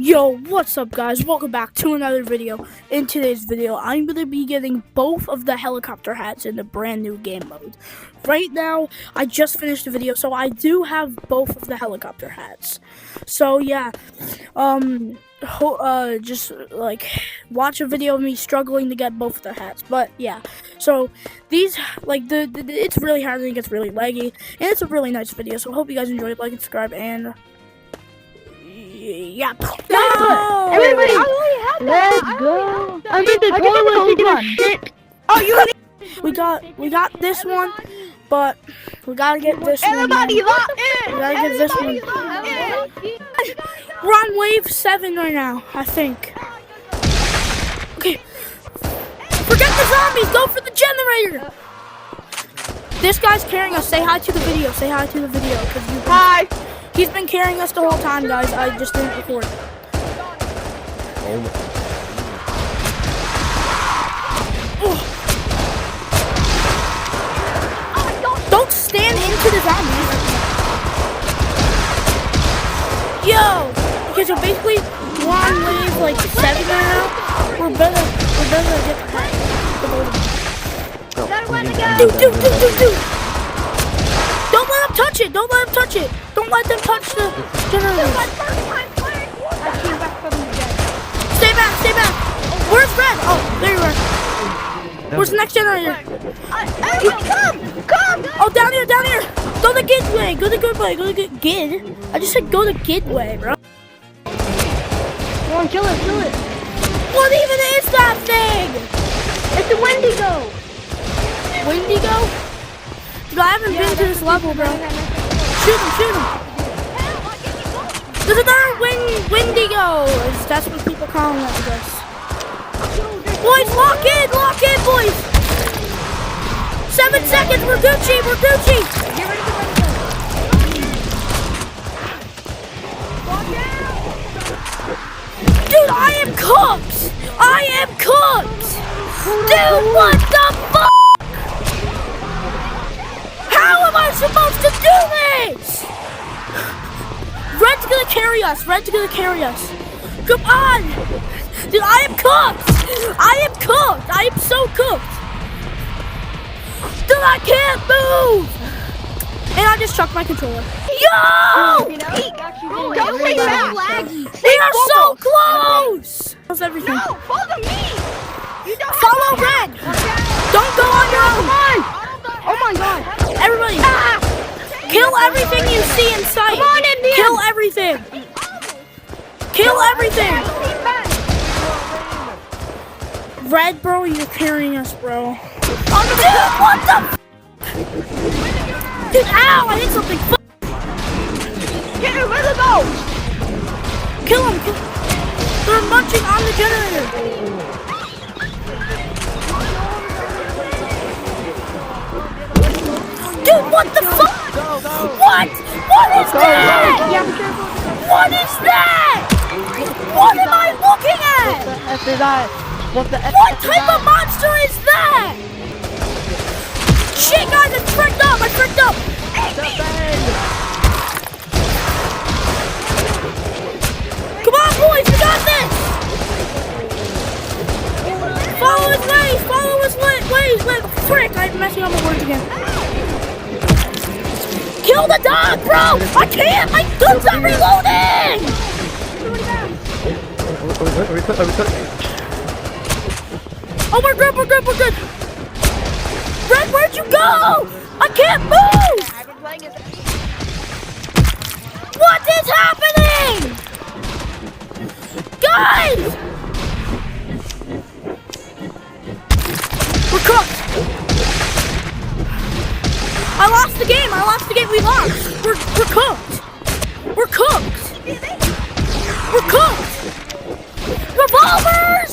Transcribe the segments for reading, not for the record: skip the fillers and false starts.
Yo, what's up guys? Welcome back to another video. In today's video, I'm going to be getting both of the helicopter hats in the brand new game mode. Right now, I just finished the video, so I do have both of the helicopter hats. So yeah, just like watch a video of me struggling to get both of the hats. But yeah, so these, like, it's really hard and it gets really laggy, and it's a really nice video. So I hope you guys enjoyed. Like and subscribe, and yeah. No! Everybody, let's go. I'm in the toilet taking shit. Oh, you we got this one, but we gotta get this one. Everybody lock in. We gotta get this one. We're on wave 7 right now, I think. Okay. Forget the zombies. Go for the generator. This guy's carrying us. Say hi to the video. Say hi to the video. Hi. He's been carrying us the whole time, guys. I just didn't record. Don't stand into the zombies. Yo! Okay, so basically, we're on wave like 7 right now. We're better get the dude. Don't let him touch it. Don't let him touch it. Don't let them touch the generator. Stay back. Stay back. Where's Red? Oh, there you are. Where's the next generator? Come! Oh, down here. Go the good way. Go the good way. Go the good. I just said go the good way, bro. Come on, kill it. What even is that thing? It's a Wendigo. Wendigo? Dude, I haven't been to this level, bro. Shoot him. There's another Wendigo. That's what people call them, I guess. Boys, lock in, boys. 7 seconds, we're Gucci. Get ready to Dude, I am cooked. Dude, what the fuck? How am I supposed to do this? Red's gonna carry us. Come on. Dude, I am cooked. I am so cooked. Dude, I can't move. And I just chucked my controller. Yo! They are so close. How's everything? No, follow me. Follow Red. Don't go on your own. Oh my god. Everybody, kill everything you see in sight. Come on, Indian. Kill everything. Red, bro, you're carrying us, bro. Oh, dude, what the? Dude, ow, I hit something. Get him, where'd it go? Kill him. They're munching on the generator. Dude, what the fuck? What is that? What is that? What am I looking at? What type of monster is that? Shit, guys, I fricked up. Come on, boys, we got this. Follow his ways. Frick, I'm messing up my words again. Kill the dog, bro! I can't! My gun's not reloading! Oh, we're good. Red, where'd you go? I can't move! What is happening? Guys! We're cooked! I lost the game. We lost. We're cooked. Revolvers!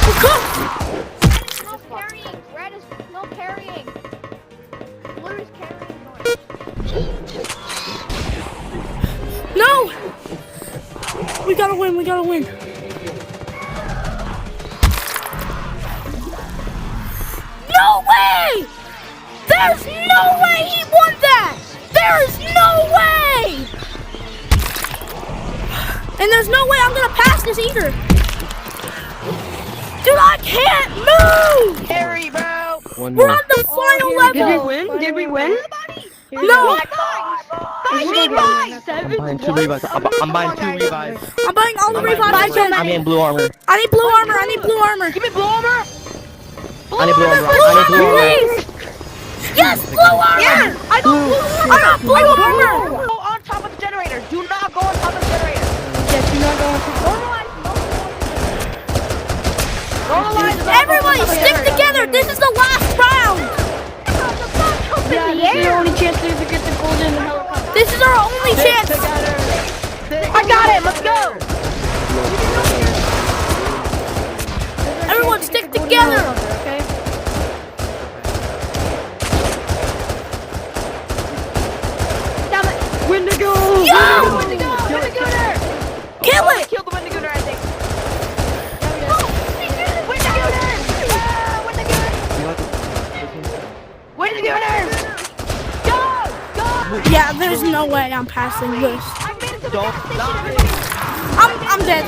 We're cooked. No parrying. Red is no parrying. Blue is carrying. No! We gotta win. No way! There's no way he won that! There is no way! And there's no way I'm gonna pass this either. Dude, I can't move! Carry, bro. We're on the final level! Did we win? Did we win? No! I need mine. I'm buying 2 revives. I'm buying 2 revives. I'm buying all the I'm buying revives. I'm in blue armor. I need blue armor, I need blue armor. Give me blue armor. I need blue armor. I need blue armor. Please! Yes, blue armor! Yes, I got blue armor. I got blue armor! Go on top of the generator. Do not go on top of the generator. Yes, you're not going to. Everybody stick together! This is the last round! Yeah, this is the only chance to get the golden helicopter. This is our only chance! I got it. Let's go. Everyone stick together! Okay? Damn it. Wendigo! Yo! Windigooner. Kill it! Kill the Windigooner, I think. Windigooner. Windigooner. Go. Go. Yeah, there's no way I'm passing this. I made it to the Don't gas station. die. I'm dead.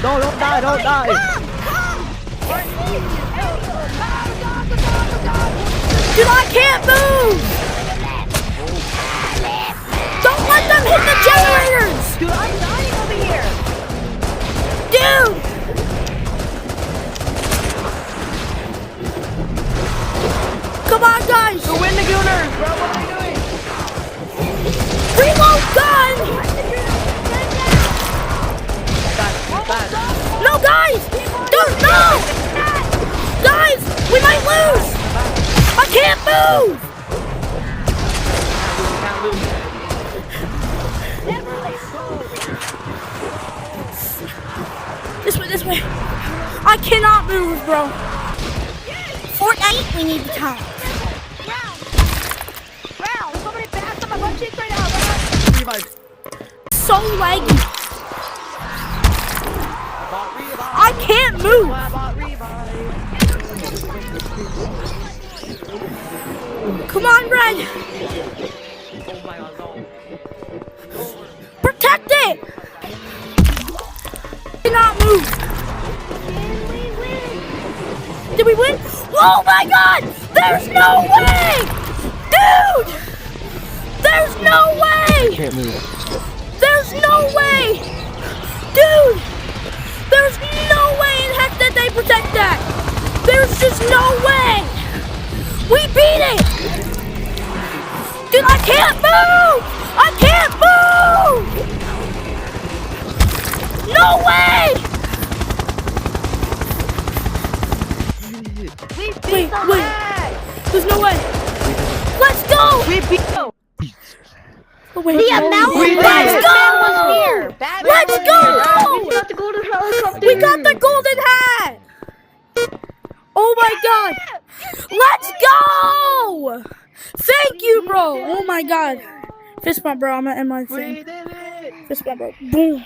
No, don't die, don't die. Dude, I can't move! Don't let them hit the generators! Dude, I'm dying over here. Dude! Come on, guys! The Windigooners, bro. What are you doing? Reload gun! No, guys! Dude, no! Guys, we might lose! I can't move! This way. I cannot move, bro. Fortnite, we need the time. Wow, somebody backed up my butt cheeks right now, bro. So laggy. I can't move. Come on, Red. Protect it. Cannot move. Did we win? Oh my God! There's no way! Dude! There's no way! Can't move. There's no way! Dude! There's no way in heck that they protect that! There's just no way! We beat it! Dude, I can't move! I can't move! No way! Wait. There's no way. Let's go! We beat them. Oh, wait. The amount Let's go! Let's go! We got the golden helicopter. We got the golden hat! Oh my God! Let's go! Thank you, bro! Oh my God. Fist bump, bro. I'm gonna end my thing. Fist bump, bro. Boom.